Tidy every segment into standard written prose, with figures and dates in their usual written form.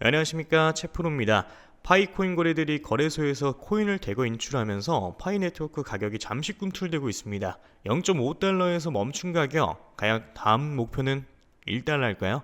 안녕하십니까, 채프로입니다. 파이코인 거래들이 거래소에서 코인을 대거 인출하면서 파이 네트워크 가격이 잠시 꿈틀대고 있습니다. 0.5달러에서 멈춘 가격, 가장 다음 목표는 1달러일까요?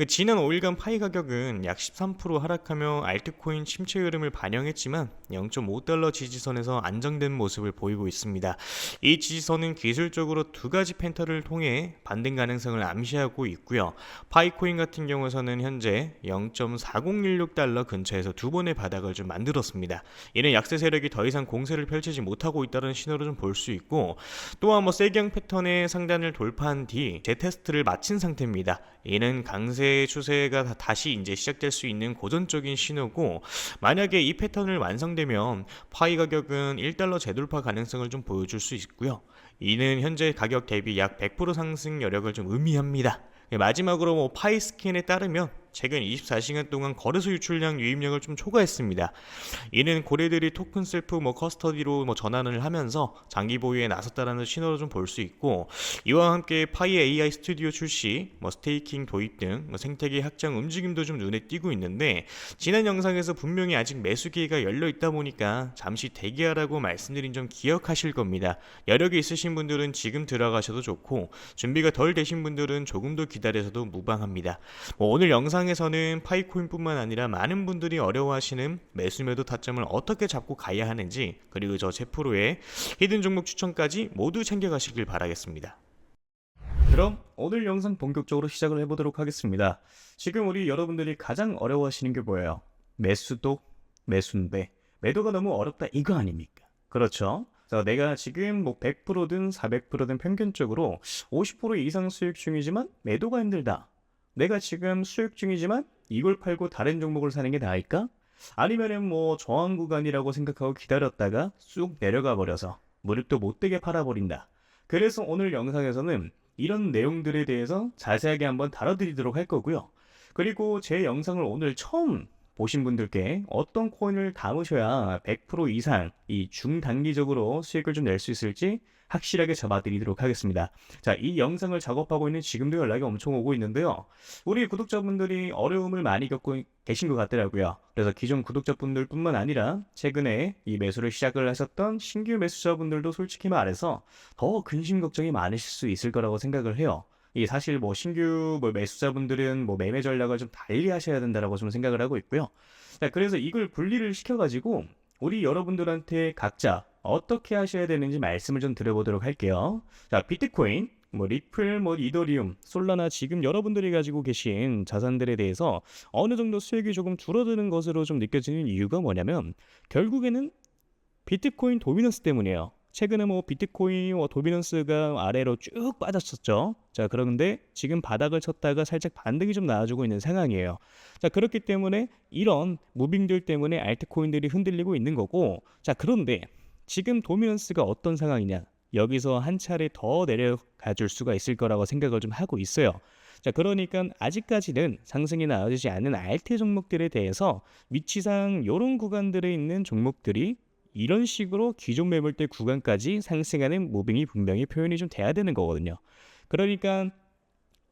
지난 5일간 파이 가격은 약 13% 하락하며 알트코인 침체 흐름을 반영했지만 0.5달러 지지선에서 안정된 모습을 보이고 있습니다. 이 지지선은 기술적으로 두 가지 펜터를 통해 반등 가능성을 암시하고 있고요. 파이코인 같은 경우에는 현재 0.4016달러 근처에서 두 번의 바닥을 좀 만들었습니다. 이는 약세 세력이 더 이상 공세를 펼치지 못하고 있다는 신호를 좀 볼 수 있고, 또한 세경 패턴의 상단을 돌파한 뒤 재테스트를 마친 상태입니다. 이는 강세 추세가 다시 이제 시작될 수 있는 고전적인 신호고, 만약에 이 패턴을 완성되면 파이 가격은 1달러 재돌파 가능성을 좀 보여줄 수 있고요. 이는 현재 가격 대비 약 100% 상승 여력을 좀 의미합니다. 마지막으로 파이 스캔에 따르면 최근 24시간 동안 거래소 유출량 유입력을 좀 초과했습니다. 이는 고래들이 토큰 셀프 커스터디로 전환을 하면서 장기 보유에 나섰다라는 신호로 좀 볼 수 있고, 이와 함께 파이 AI 스튜디오 출시, 스테이킹 도입 등 생태계 확장 움직임도 좀 눈에 띄고 있는데, 지난 영상에서 분명히 아직 매수 기회가 열려 있다 보니까 잠시 대기하라고 말씀드린 점 기억하실 겁니다. 여력이 있으신 분들은 지금 들어가셔도 좋고, 준비가 덜 되신 분들은 조금 더 기다려서도 무방합니다. 오늘 영상에서는 파이코인뿐만 아니라 많은 분들이 어려워하시는 매수매도 타점을 어떻게 잡고 가야 하는지, 그리고 저 제프로의 히든 종목 추천까지 모두 챙겨가시길 바라겠습니다. 그럼 오늘 영상 본격적으로 시작을 해보도록 하겠습니다. 지금 우리 여러분들이 가장 어려워하시는 게 뭐예요? 매수도 매수인데 매도가 너무 어렵다, 이거 아닙니까? 그렇죠? 자, 내가 지금 100%든 400%든 평균적으로 50% 이상 수익 중이지만 매도가 힘들다. 내가 지금 수익 중이지만 이걸 팔고 다른 종목을 사는 게 나을까? 아니면은 저항 구간이라고 생각하고 기다렸다가 쑥 내려가 버려서 무릎도 못되게 팔아버린다. 그래서 오늘 영상에서는 이런 내용들에 대해서 자세하게 한번 다뤄드리도록 할 거고요. 그리고 제 영상을 오늘 처음 보신 분들께 어떤 코인을 담으셔야 100% 이상 이 중단기적으로 수익을 좀 낼 수 있을지 확실하게 잡아드리도록 하겠습니다. 자, 이 영상을 작업하고 있는 지금도 연락이 엄청 오고 있는데요. 우리 구독자분들이 어려움을 많이 겪고 계신 것 같더라고요. 그래서 기존 구독자분들 뿐만 아니라 최근에 이 매수를 시작을 하셨던 신규 매수자분들도 솔직히 말해서 더 근심 걱정이 많으실 수 있을 거라고 생각을 해요. 이 사실 신규 매수자분들은 매매 전략을 좀 달리 하셔야 된다라고 좀 생각을 하고 있고요. 자, 그래서 이걸 분리를 시켜가지고 우리 여러분들한테 각자 어떻게 하셔야 되는지 말씀을 좀 드려보도록 할게요. 자, 비트코인, 리플, 이더리움, 솔라나 지금 여러분들이 가지고 계신 자산들에 대해서 어느 정도 수익이 조금 줄어드는 것으로 좀 느껴지는 이유가 뭐냐면 결국에는 비트코인 도미넌스 때문이에요. 최근에 비트코인 도미넌스가 아래로 쭉 빠졌었죠. 자, 그런데 지금 바닥을 쳤다가 살짝 반등이 좀 나와주고 있는 상황이에요. 자, 그렇기 때문에 이런 무빙들 때문에 알트코인들이 흔들리고 있는 거고, 자, 그런데 지금 도미넌스가 어떤 상황이냐? 여기서 한 차례 더 내려가 줄 수가 있을 거라고 생각을 좀 하고 있어요. 자, 그러니까 아직까지는 상승이 나와지지 않는 알트 종목들에 대해서 위치상 이런 구간들에 있는 종목들이 이런 식으로 기존 매물대 구간까지 상승하는 무빙이 분명히 표현이 좀 돼야 되는 거거든요. 그러니까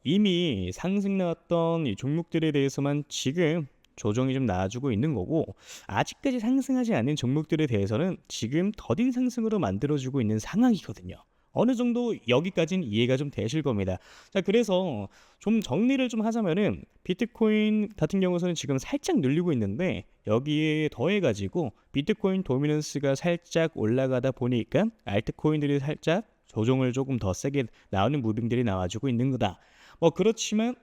이미 상승 나왔던 이 종목들에 대해서만 지금 조정이 좀 나와주고 있는 거고, 아직까지 상승하지 않은 종목들에 대해서는 지금 더딘 상승으로 만들어주고 있는 상황이거든요. 어느 정도 여기까지는 이해가 좀 되실 겁니다. 자, 그래서 좀 정리를 좀 하자면은 비트코인 같은 경우에는 지금 살짝 늘리고 있는데, 여기에 더해가지고 비트코인 도미넌스가 살짝 올라가다 보니까 알트코인들이 살짝 조정을 조금 더 세게 나오는 무빙들이 나와주고 있는 거다. 그렇지만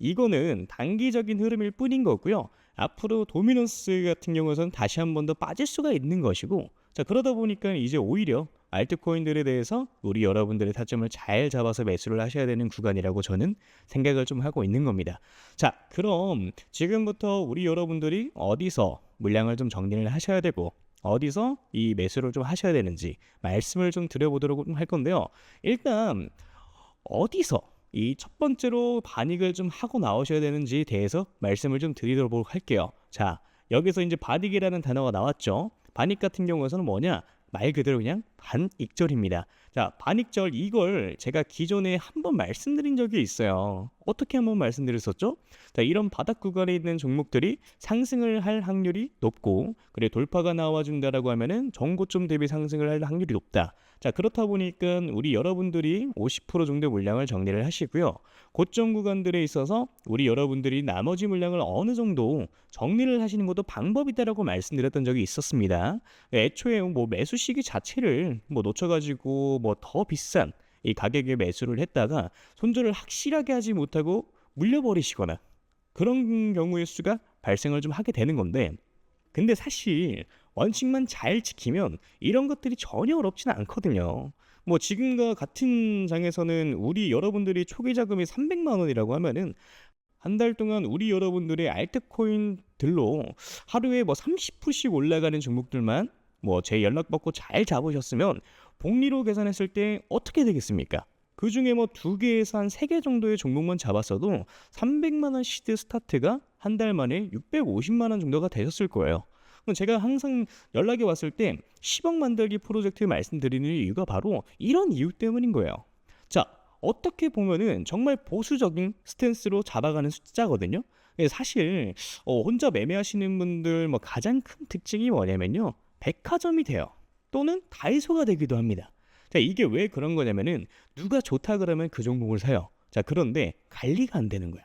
이거는 단기적인 흐름일 뿐인 거고요. 앞으로 도미넌스 같은 경우에는 다시 한 번 더 빠질 수가 있는 것이고, 자, 그러다 보니까 이제 오히려 알트코인들에 대해서 우리 여러분들의 타점을 잘 잡아서 매수를 하셔야 되는 구간이라고 저는 생각을 좀 하고 있는 겁니다. 자, 그럼 지금부터 우리 여러분들이 어디서 물량을 좀 정리를 하셔야 되고 어디서 이 매수를 좀 하셔야 되는지 말씀을 좀 드려보도록 할 건데요. 일단 어디서 이 첫 번째로 반익을 좀 하고 나오셔야 되는지에 대해서 말씀을 좀 드리도록 할게요. 자, 여기서 이제 반익이라는 단어가 나왔죠. 반익 같은 경우에는 뭐냐? 말 그대로 그냥 반익절입니다. 자, 반익절 이걸 제가 기존에 한번 말씀드린 적이 있어요. 어떻게 한번 말씀드렸었죠? 자, 이런 바닥 구간에 있는 종목들이 상승을 할 확률이 높고, 그래 돌파가 나와준다라고 하면은 전고점 대비 상승을 할 확률이 높다. 자, 그렇다 보니까 우리 여러분들이 50% 정도 물량을 정리를 하시고요. 고점 구간들에 있어서 우리 여러분들이 나머지 물량을 어느 정도 정리를 하시는 것도 방법이다라고 말씀드렸던 적이 있었습니다. 애초에 뭐 매수 시기 자체를 뭐 놓쳐가지고 뭐 더 비싼 이 가격에 매수를 했다가 손절을 확실하게 하지 못하고 물려버리시거나 그런 경우의 수가 발생을 좀 하게 되는 건데, 근데 사실 원칙만 잘 지키면 이런 것들이 전혀 어렵지는 않거든요. 뭐 지금과 같은 장에서는 우리 여러분들이 초기 자금이 300만 원이라고 하면은 한 달 동안 우리 여러분들의 알트코인들로 하루에 뭐 30%씩 올라가는 종목들만 뭐 제 연락 받고 잘 잡으셨으면 복리로 계산했을 때 어떻게 되겠습니까? 그 중에 뭐 2개에서 한 3개 정도의 종목만 잡았어도 300만 원 시드 스타트가 한 달 만에 650만 원 정도가 되셨을 거예요. 그럼 제가 항상 연락이 왔을 때 10억 만들기 프로젝트 말씀드리는 이유가 바로 이런 이유 때문인 거예요. 자, 어떻게 보면은 정말 보수적인 스탠스로 잡아가는 숫자거든요. 사실 혼자 매매하시는 분들 뭐 가장 큰 특징이 뭐냐면요, 백화점이 돼요. 또는 다이소가 되기도 합니다. 자, 이게 왜 그런 거냐면은 누가 좋다 그러면 그 종목을 사요. 자, 그런데 관리가 안 되는 거야.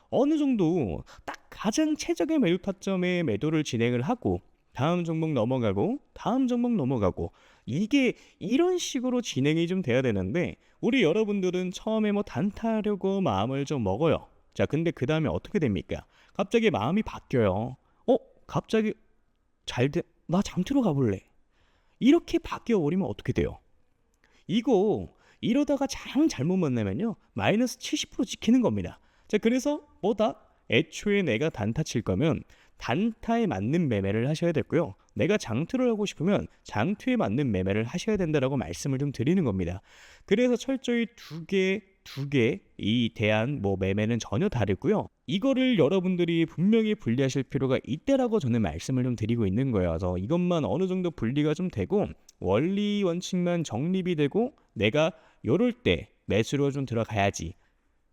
어느 정도 딱 가장 최적의 매도 타점에 매도를 진행을 하고 다음 종목 넘어가고 다음 종목 넘어가고, 이게 이런 식으로 진행이 좀 돼야 되는데 우리 여러분들은 처음에 뭐 단타하려고 마음을 좀 먹어요. 자, 근데 그 다음에 어떻게 됩니까? 갑자기 마음이 바뀌어요. 갑자기 나 잠들어 가볼래. 이렇게 바뀌어 버리면 어떻게 돼요? 이거 이러다가 잘못 만나면요, 마이너스 70% 지키는 겁니다. 자, 그래서 뭐다? 애초에 내가 단타 칠 거면 단타에 맞는 매매를 하셔야 되고요. 내가 장투를 하고 싶으면 장투에 맞는 매매를 하셔야 된다라고 말씀을 좀 드리는 겁니다. 그래서 철저히 두 개 이 대한 뭐 매매는 전혀 다르고요. 이거를 여러분들이 분명히 분리하실 필요가 있다라고 저는 말씀을 좀 드리고 있는 거예요. 그래서 이것만 어느 정도 분리가 좀 되고 원리 원칙만 정립이 되고 내가 요럴 때 매수로 좀 들어가야지,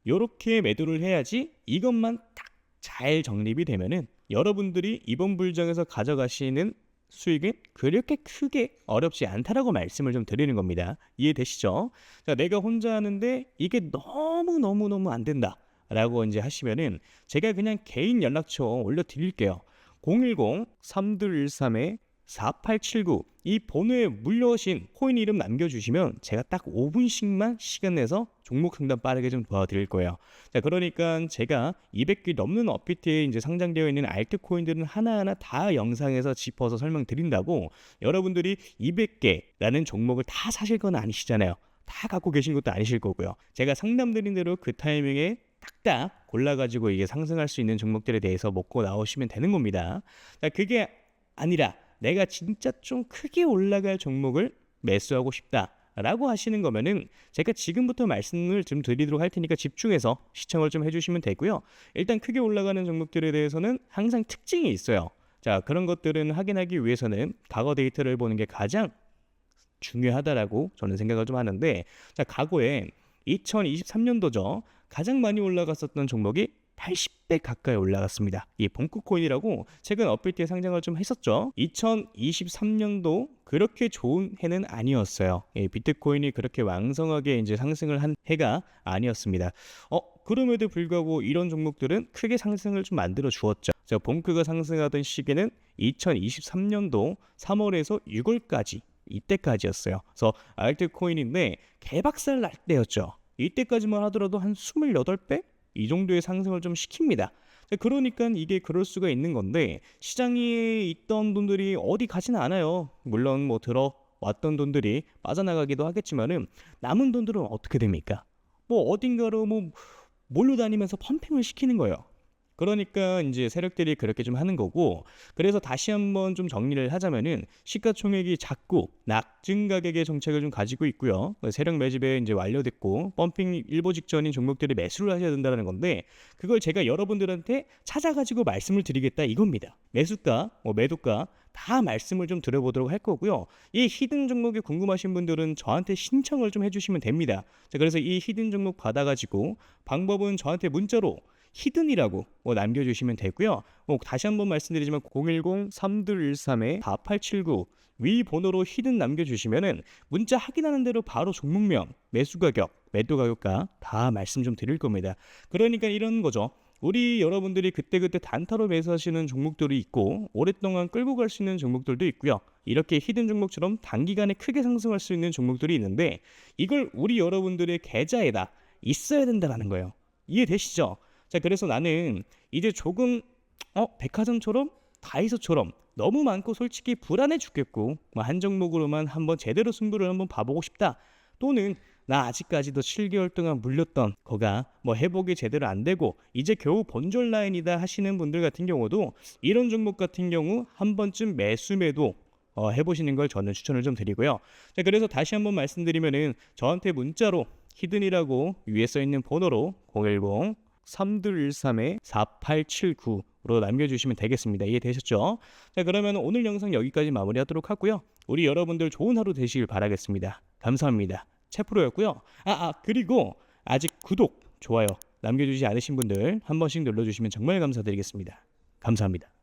요렇게 매도를 해야지, 이것만 딱 잘 정립이 되면은 여러분들이 이번 불장에서 가져가시는 수익은 그렇게 크게 어렵지 않다라고 말씀을 좀 드리는 겁니다. 이해되시죠? 자, 내가 혼자 하는데 이게 너무 안 된다 라고 이제 하시면은 제가 그냥 개인 연락처 올려드릴게요. 010-3213-4879 이 번호에 물려오신 코인 이름 남겨주시면 제가 딱 5분씩만 시간 내서 종목 상담 빠르게 좀 도와드릴 거예요. 자, 그러니까 제가 200개 넘는 업비트에 이제 상장되어 있는 알트코인들은 하나하나 다 영상에서 짚어서 설명드린다고, 여러분들이 200개라는 종목을 다 사실 건 아니시잖아요. 다 갖고 계신 것도 아니실 거고요. 제가 상담드린 대로 그 타이밍에 딱딱 골라가지고 이게 상승할 수 있는 종목들에 대해서 먹고 나오시면 되는 겁니다. 자, 그게 아니라 내가 진짜 좀 크게 올라갈 종목을 매수하고 싶다라고 하시는 거면은 제가 지금부터 말씀을 좀 드리도록 할 테니까 집중해서 시청을 좀 해주시면 되고요. 일단 크게 올라가는 종목들에 대해서는 항상 특징이 있어요. 자, 그런 것들은 확인하기 위해서는 과거 데이터를 보는 게 가장 중요하다라고 저는 생각을 좀 하는데, 자, 과거에 2023년도죠. 가장 많이 올라갔었던 종목이 80배 가까이 올라갔습니다. 이 봉크코인이라고 최근 업비트에 상장을 좀 했었죠. 2023년도 그렇게 좋은 해는 아니었어요. 비트코인이 그렇게 왕성하게 이제 상승을 한 해가 아니었습니다. 그럼에도 불구하고 이런 종목들은 크게 상승을 좀 만들어 주었죠. 자, 봉크가 상승하던 시기는 2023년도 3월에서 6월까지 이때까지였어요. 그래서 알트코인인데 개박살 날 때였죠. 이때까지만 하더라도 한 28배? 이 정도의 상승을 좀 시킵니다. 그러니까 이게 그럴 수가 있는 건데, 시장에 있던 돈들이 어디 가지는 않아요. 물론 뭐 들어왔던 돈들이 빠져나가기도 하겠지만은 남은 돈들은 어떻게 됩니까? 뭐 어딘가로 뭐 몰로 다니면서 펌핑을 시키는 거예요. 그러니까 이제 세력들이 그렇게 좀 하는 거고, 그래서 다시 한번 좀 정리를 하자면은 시가총액이 작고 낮은 가격의 정책을 좀 가지고 있고요. 세력 매집에 이제 완료됐고 펌핑 일보 직전인 종목들이 매수를 하셔야 된다는 건데, 그걸 제가 여러분들한테 찾아가지고 말씀을 드리겠다 이겁니다. 매수가, 뭐 매도가 다 말씀을 좀 드려보도록 할 거고요. 이 히든 종목이 궁금하신 분들은 저한테 신청을 좀 해주시면 됩니다. 자, 그래서 이 히든 종목 받아가지고 방법은 저한테 문자로 히든이라고 남겨주시면 되고요. 다시 한번 말씀드리지만 010-3213-4879 위 번호로 히든 남겨주시면은 문자 확인하는 대로 바로 종목명, 매수 가격, 매도 가격가 다 말씀 좀 드릴 겁니다. 그러니까 이런 거죠. 우리 여러분들이 그때그때 단타로 매수하시는 종목들이 있고 오랫동안 끌고 갈 수 있는 종목들도 있고요. 이렇게 히든 종목처럼 단기간에 크게 상승할 수 있는 종목들이 있는데 이걸 우리 여러분들의 계좌에다 있어야 된다는 거예요. 이해되시죠? 자, 그래서 나는 이제 조금 백화점처럼 다이소처럼 너무 많고 솔직히 불안해 죽겠고 한 종목으로만 한번 제대로 승부를 한번 봐보고 싶다. 또는 나 아직까지도 7개월 동안 물렸던 거가 회복이 제대로 안 되고 이제 겨우 본전 라인이다 하시는 분들 같은 경우도 이런 종목 같은 경우 한 번쯤 매도 해보시는 걸 저는 추천을 좀 드리고요. 자, 그래서 다시 한번 말씀드리면은 저한테 문자로 히든이라고 위에 써 있는 번호로 010-3213-4879로 남겨주시면 되겠습니다. 이해되셨죠? 자, 그러면 오늘 영상 여기까지 마무리하도록 하고요. 우리 여러분들 좋은 하루 되시길 바라겠습니다. 감사합니다. 채프로였고요. 그리고 아직 구독, 좋아요 남겨주지 않으신 분들 한 번씩 눌러주시면 정말 감사드리겠습니다. 감사합니다.